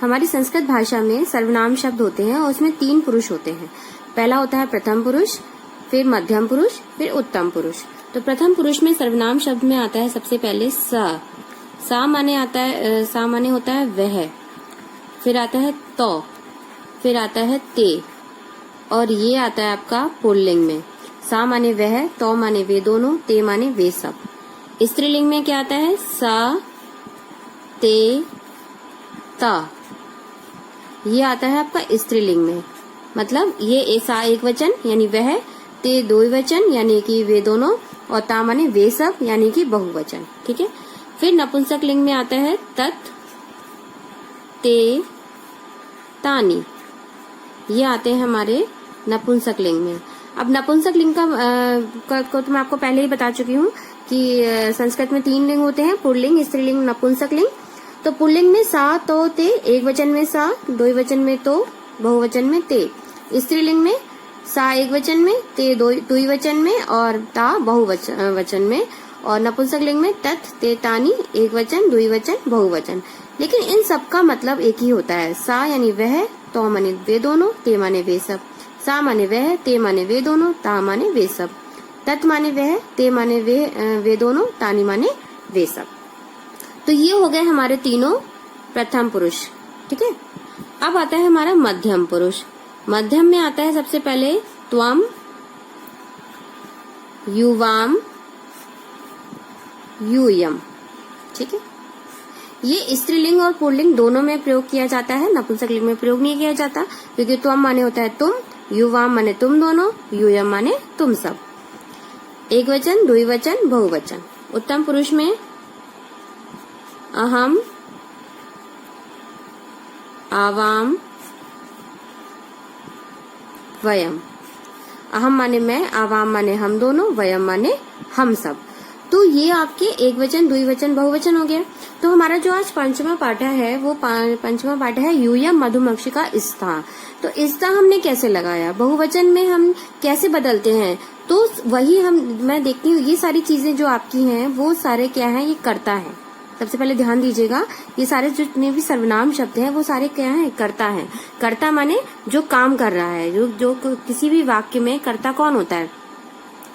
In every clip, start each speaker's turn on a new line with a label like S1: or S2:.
S1: हमारी संस्कृत भाषा में सर्वनाम शब्द होते हैं और उसमें 3 पुरुष होते हैं। पहला होता है प्रथम पुरुष, फिर मध्यम पुरुष, फिर उत्तम पुरुष। तो प्रथम पुरुष में सर्वनाम शब्द में आता है सबसे पहले सा माने होता है वह, फिर आता है तो, फिर आता है ते, और ये आता है आपका पुल्लिंग में। सा माने वह, तो माने वे दोनों, ते माने वे सब। स्त्रीलिंग में क्या आता है? सा, ते, ता, ये आता है आपका स्त्रीलिंग में। मतलब ये सा एक वचन यानी वह, ते दो वचन यानी कि वे दोनों, और ता माने वे सब यानी कि बहुवचन। ठीक है। फिर नपुंसक लिंग में आता है तत्, ते, तानी, ये आते हैं हमारे नपुंसक लिंग में। अब नपुंसक लिंग को तो मैं आपको पहले ही बता चुकी हूँ कि संस्कृत में 3 लिंग होते हैं, पुल्लिंग, स्त्रीलिंग, नपुंसक लिंग। तो पुल्लिंग में सा, तो, ते, एक वचन में सा, दो वचन में तो, बहुवचन में ते। स्त्रीलिंग में सा एक वचन में, ते दुई वचन में, और ता बहुवचन में। और नपुंसक लिंग में तत्, ते, तानी, एक वचन, दुई वचन, बहुवचन। लेकिन इन सब का मतलब एक ही होता है। सा यानी वह, तो माने वे दोनों, ते माने वे सब। सा माने वह, ते माने वे दोनों, ता माने वे सब। तत् माने वह, ते माने वे दोनों, तानी माने वे सब। तो ये हो गए हमारे तीनों प्रथम पुरुष। ठीक है। अब आता है हमारा मध्यम पुरुष। मध्यम में आता है सबसे पहले त्वम, युवाम, यूयम। ठीक है। ये स्त्रीलिंग और पुल्लिंग दोनों में प्रयोग किया जाता है, नपुंसक लिंग में प्रयोग नहीं किया जाता, क्योंकि त्वम माने होता है तुम, युवाम माने तुम दोनों, यूयम माने तुम सब। एक वचन, दुई वचन, बहुवचन। उत्तम पुरुष में अहम, आवाम, वयम। अहम माने मैं, आवाम माने हम दोनों, वयम माने हम सब। तो ये आपके एक वचन, दुई वचन, बहुवचन हो गया। तो हमारा जो आज पंचमा पाठ है वो पंचमा पाठ है यूयम मधुमक्षिका स्था। तो स्था हमने कैसे लगाया, बहुवचन में हम कैसे बदलते हैं, तो वही मैं देखती हूँ। ये सारी चीजें जो आपकी हैं वो सारे क्या है, ये कर्ता है। सबसे पहले ध्यान दीजिएगा, ये सारे जितने भी सर्वनाम शब्द हैं वो सारे क्या है, कर्ता है। कर्ता माने जो काम कर रहा है, जो किसी भी वाक्य में कर्ता कौन होता है,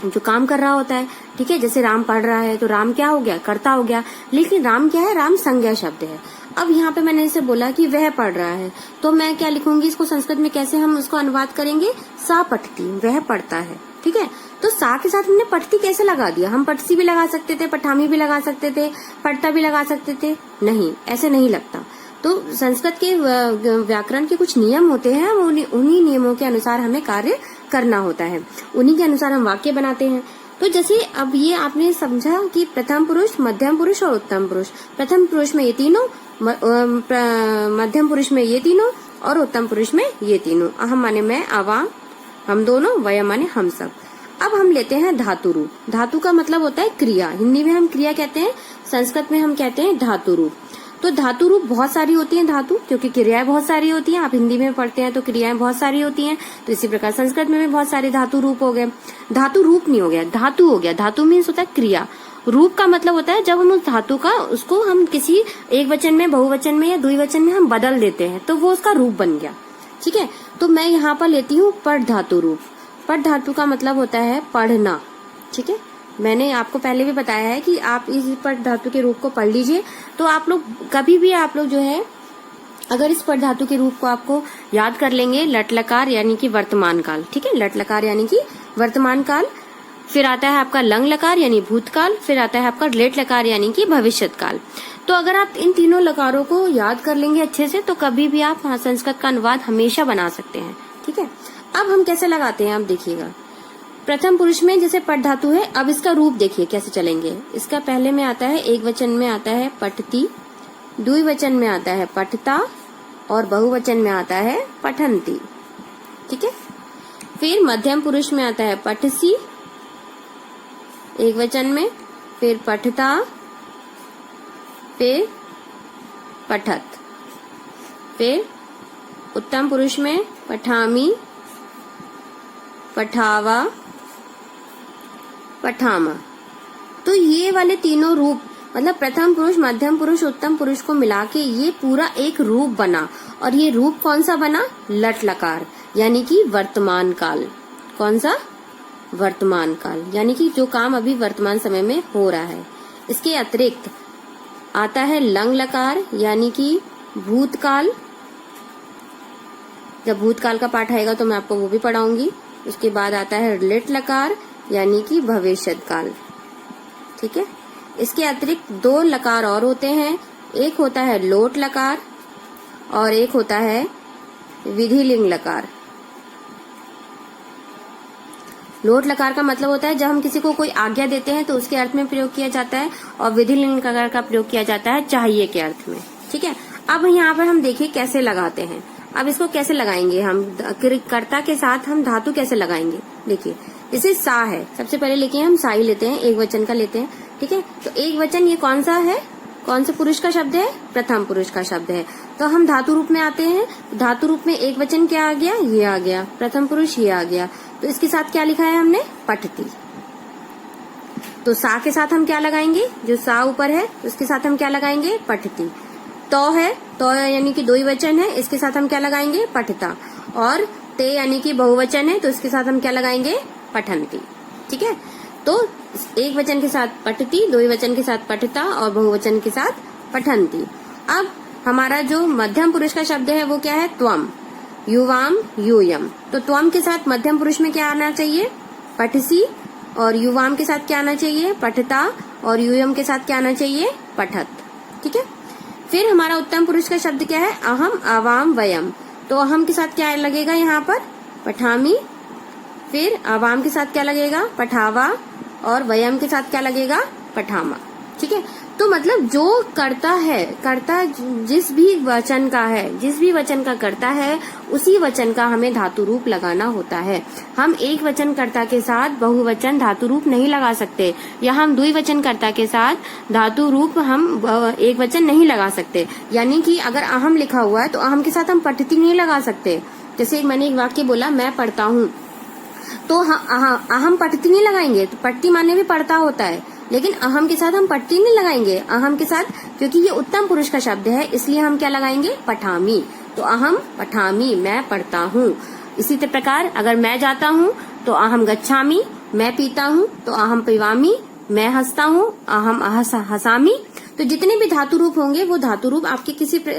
S1: जो काम कर रहा होता है। ठीक है। जैसे राम पढ़ रहा है तो राम क्या हो गया, कर्ता हो गया। लेकिन राम क्या है, राम संज्ञा शब्द है। अब यहाँ पे मैंने इसे बोला कि वह पढ़ रहा है, तो मैं क्या लिखूंगी, इसको संस्कृत में कैसे हम उसको अनुवाद करेंगे, सा पठती, वह पढ़ता है। ठीक है। तो सा के साथ हमने पठती कैसे लगा दिया, हम पठसी भी लगा सकते थे, पठामी भी लगा सकते थे, पढ़ता भी लगा सकते थे, नहीं, ऐसे नहीं लगता। तो संस्कृत के व्याकरण के कुछ नियम होते हैं, उन्हीं नियमों के अनुसार हमें कार्य करना होता है, उन्हीं के अनुसार हम वाक्य बनाते हैं। तो जैसे अब ये आपने समझा कि प्रथम पुरुष, मध्यम पुरुष और उत्तम पुरुष। प्रथम पुरुष में ये तीनों, मध्यम पुरुष में ये तीनों, और उत्तम पुरुष में ये तीनों। अहम माने मैं, आवाम हम दोनों, वयम माने हम सब। अब हम लेते हैं धातु रूप। धातु का मतलब होता है क्रिया, हिंदी में हम क्रिया कहते हैं, संस्कृत में हम कहते हैं धातु रूप। तो धातु रूप बहुत सारी होती हैं, धातु, क्योंकि क्रियाएं बहुत सारी होती हैं। आप हिंदी में पढ़ते हैं तो क्रियाएं बहुत सारी होती हैं, तो इसी प्रकार संस्कृत में भी बहुत सारे धातु रूप हो गए। धातु रूप नहीं हो गया, धातु हो गया। धातु मीन्स होता है क्रिया। रूप का मतलब होता है जब हम उस धातु का, उसको हम किसी एक वचन में, बहुवचन में या द्विवचन में हम बदल देते हैं, तो वो उसका रूप बन गया। ठीक है। तो मैं यहाँ पर लेती हूँ पठ धातु रूप। पठ धातु का मतलब होता है पढ़ना। ठीक है। मैंने आपको पहले भी बताया है कि आप इस पठ धातु के रूप को पढ़ लीजिए, तो आप लोग कभी भी आप लोग जो है, अगर इस पठ धातु के रूप को आपको याद कर लेंगे, लट लकार यानी कि वर्तमान काल। ठीक है। लट लकार यानी कि वर्तमान काल, फिर आता है आपका लंग लकार यानी भूतकाल, फिर आता है आपका लेट लकार यानी कि भविष्यत काल। तो अगर आप इन तीनों लकारों को याद कर लेंगे अच्छे से, तो कभी भी आप संस्कृत का अनुवाद हमेशा बना सकते हैं। ठीक है। अब हम कैसे लगाते हैं, आप देखिएगा। प्रथम पुरुष में जैसे पठ धातु है, अब इसका रूप देखिए कैसे चलेंगे। इसका पहले में आता है, एक वचन में आता है पठती, द्विवचन में आता है पठता, और बहुवचन में आता है पठंती। ठीक है। फिर मध्यम पुरुष में आता है पठसी, एक वचन में, फिर पठता, फिर पठत। फिर उत्तम पुरुष में पठामी, पठावा, पठामा। तो ये वाले तीनों रूप मतलब प्रथम पुरुष, मध्यम पुरुष, उत्तम पुरुष को मिला के ये पूरा एक रूप बना। और ये रूप कौन सा बना? लट लकार, यानी कि वर्तमान काल। कौन सा? वर्तमान काल, यानी कि जो काम अभी वर्तमान समय में हो रहा है। इसके अतिरिक्त आता है लंग लकार, यानी कि भूतकाल। जब भूतकाल का पाठ आएगा तो मैं आपको वो भी पढ़ाऊंगी। उसके बाद आता है लिट लकार, यानी कि भविष्यत काल। ठीक है। इसके अतिरिक्त 2 लकार और होते हैं। एक होता है लोट लकार और एक होता है विधिलिंग लकार। लोट लकार का मतलब होता है जब हम किसी को कोई आज्ञा देते हैं तो उसके अर्थ में प्रयोग किया जाता है, और विधिलिंग लकार का प्रयोग किया जाता है चाहिए के अर्थ में। ठीक है। अब यहाँ पर हम देखिए कैसे लगाते हैं। अब इसको कैसे लगाएंगे हम, कर्ता के साथ हम धातु कैसे लगाएंगे। देखिए जैसे सा है, सबसे पहले लेके हम सा ही लेते हैं, एक वचन का लेते हैं। ठीक है। तो एक वचन ये कौन सा है, कौन से पुरुष का शब्द है? प्रथम पुरुष का शब्द है। तो हम धातु रूप में आते हैं। धातु रूप में एक वचन क्या आ गया? ये आ गया। प्रथम पुरुष ये आ गया। तो इसके साथ क्या लिखा है हमने? पठती। तो सा के साथ हम क्या लगाएंगे? जो सा ऊपर है उसके साथ हम क्या लगाएंगे? पठती। तो है, तो यानी कि 2 ही वचन है, इसके साथ हम क्या लगाएंगे? पठता। और ते यानी कि बहुवचन है, तो इसके साथ हम क्या लगाएंगे? पठंती। ठीक है। तो एक वचन के साथ पठती, 2 ही वचन के साथ पठता और बहुवचन के साथ पठंती। अब हमारा जो मध्यम पुरुष का शब्द है वो क्या है? त्वम, युवाम, यूयम। तो त्वम के साथ मध्यम पुरुष में क्या आना चाहिए? पठसी। और युवाम के साथ क्या आना चाहिए? पठता। और यूयम के साथ क्या आना चाहिए? पठत। ठीक है। फिर हमारा उत्तम पुरुष का शब्द क्या है? अहम, अवाम, वयम। तो अहम के साथ क्या लगेगा यहाँ पर? पठामी। फिर अवाम के साथ क्या लगेगा? पठावा। और वयम के साथ क्या लगेगा? पठामा। ठीक है। तो मतलब जो करता है, करता जिस भी वचन का है, जिस भी वचन का करता है उसी वचन का हमें धातु रूप लगाना होता है। हम एक वचन कर्ता के साथ बहुवचन धातु रूप नहीं लगा सकते, या हम द्विवचन कर्ता के साथ धातु रूप हम एक वचन नहीं लगा सकते। यानी कि अगर अहम लिखा हुआ है तो अहम के साथ हम पठती नहीं लगा सकते। जैसे मैंने एक वाक्य बोला, मैं पढ़ता हूँ, तो अहम पठती नहीं लगाएंगे। तो पठती माने भी पढ़ता होता है, लेकिन अहम के साथ हम पठती नहीं लगाएंगे। अहम के साथ, क्योंकि ये उत्तम पुरुष का शब्द है, इसलिए हम क्या लगाएंगे? पठामी। तो अहम पठामी, मैं पढ़ता हूँ। इसी प्रकार अगर मैं जाता हूँ तो अहम गच्छामी, मैं पीता हूँ तो अहम पिवामी, मैं हंसता हूँ अहम हसामी। तो जितने भी धातु रूप होंगे वो धातु रूप आपके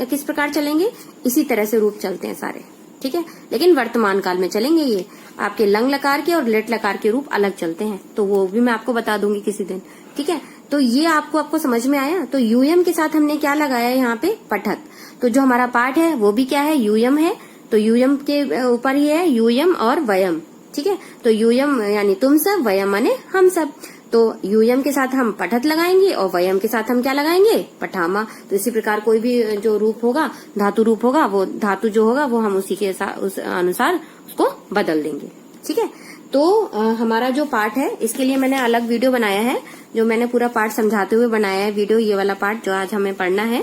S1: किस प्रकार चलेंगे? इसी तरह से रूप चलते हैं सारे। ठीक है। लेकिन वर्तमान काल में चलेंगे ये आपके लंग लकार के और लेट लकार के रूप अलग चलते हैं, तो वो भी मैं आपको बता दूंगी किसी दिन। ठीक है। तो ये आपको समझ में आया। तो यूयम के साथ हमने क्या लगाया यहाँ पे? पठत। तो जो हमारा पाठ है वो भी क्या है? यूयम है। तो यूयम के ऊपर ही है यूयम और वयम। ठीक है। तो यूयम यानी तुम सब, वयम माने हम सब। तो यूयम के साथ हम पठत लगाएंगे और वयम के साथ हम क्या लगाएंगे? पठामा। तो इसी प्रकार कोई भी जो रूप होगा, धातु रूप होगा, वो धातु जो होगा वो हम उसी के उस अनुसार उसको बदल देंगे। ठीक है। तो हमारा जो पाठ है इसके लिए मैंने अलग वीडियो बनाया है, जो मैंने पूरा पाठ समझाते हुए बनाया है वीडियो, ये वाला पाठ जो आज हमें पढ़ना है।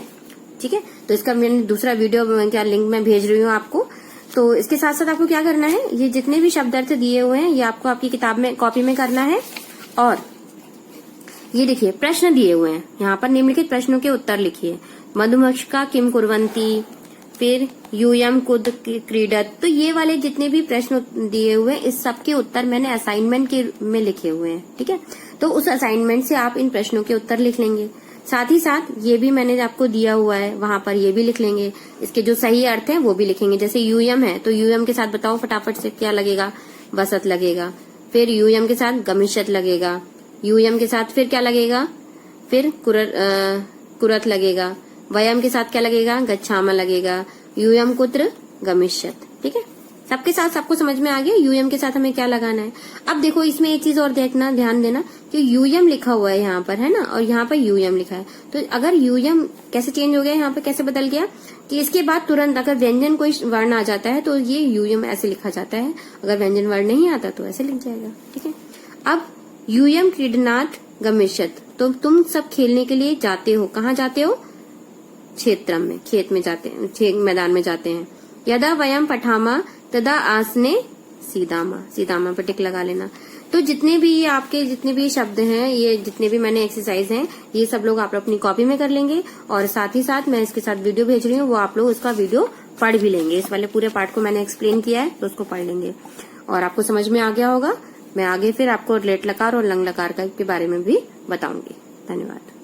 S1: ठीक है। तो इसका मैंने दूसरा वीडियो क्या लिंक में भेज रही हूँ आपको। तो इसके साथ साथ आपको क्या करना है, ये जितने भी शब्दार्थ दिए हुए हैं ये आपको आपकी किताब में कॉपी में करना है। और ये देखिए प्रश्न दिए हुए हैं, यहाँ पर निम्नलिखित प्रश्नों के उत्तर लिखिए। मधुमक्षिका किम कुर्वन्ति, फिर यूयम कुद क्रीडत। तो ये वाले जितने भी प्रश्न दिए हुए हैं इस सब के उत्तर मैंने असाइनमेंट के में लिखे हुए हैं। ठीक है। तो उस असाइनमेंट से आप इन प्रश्नों के उत्तर लिख लेंगे। साथ ही साथ ये भी मैंने आपको दिया हुआ है, वहां पर ये भी लिख लेंगे, इसके जो सही अर्थ है वो भी लिखेंगे। जैसे यूयम है तो यूयम के साथ बताओ फटाफट से क्या लगेगा? वसत लगेगा। फिर यूयम के साथ गमिष्यत लगेगा। यूयम के साथ फिर क्या लगेगा? फिर कुरत लगेगा। वयम के साथ क्या लगेगा? गच्छामा लगेगा। यूयम कुत्र गमिष्यत। ठीक है। सबके साथ सबको समझ में आ गया यूयम के साथ हमें क्या लगाना है। अब देखो इसमें एक चीज और देखना, ध्यान देना कि यूयम लिखा हुआ है यहाँ पर, है ना, और यहाँ पर यूयम लिखा है। तो अगर यूयम कैसे चेंज हो गया, यहाँ पर कैसे बदल गया कि इसके बाद तुरंत अगर व्यंजन कोई वर्ण आ जाता है तो ये यूयम ऐसे लिखा जाता है, अगर व्यंजन वर्ण नहीं आता तो ऐसे लिख जाएगा। ठीक है। अब यूयम क्रीडनाथ गमिष्यत, तो तुम सब खेलने के लिए जाते हो। कहाँ जाते हो? क्षेत्रम में, खेत में जाते हैं, मैदान में जाते हैं। यदा वयम पठामा तदा आसने सीदामा, सीदामा पर टिक लगा लेना। तो जितने भी आपके जितने भी शब्द हैं, ये जितने भी मैंने एक्सरसाइज हैं, ये सब लोग आप अपनी कॉपी में कर लेंगे और साथ ही साथ मैं इसके साथ वीडियो भेज रही हूँ, वो आप लोग उसका वीडियो पढ़ भी लेंगे। इस वाले पूरे पार्ट को मैंने एक्सप्लेन किया है तो उसको पढ़ लेंगे और आपको समझ में आ गया होगा। मैं आगे फिर आपको लेट लकार और लंग लकार के बारे में भी बताऊंगी। धन्यवाद।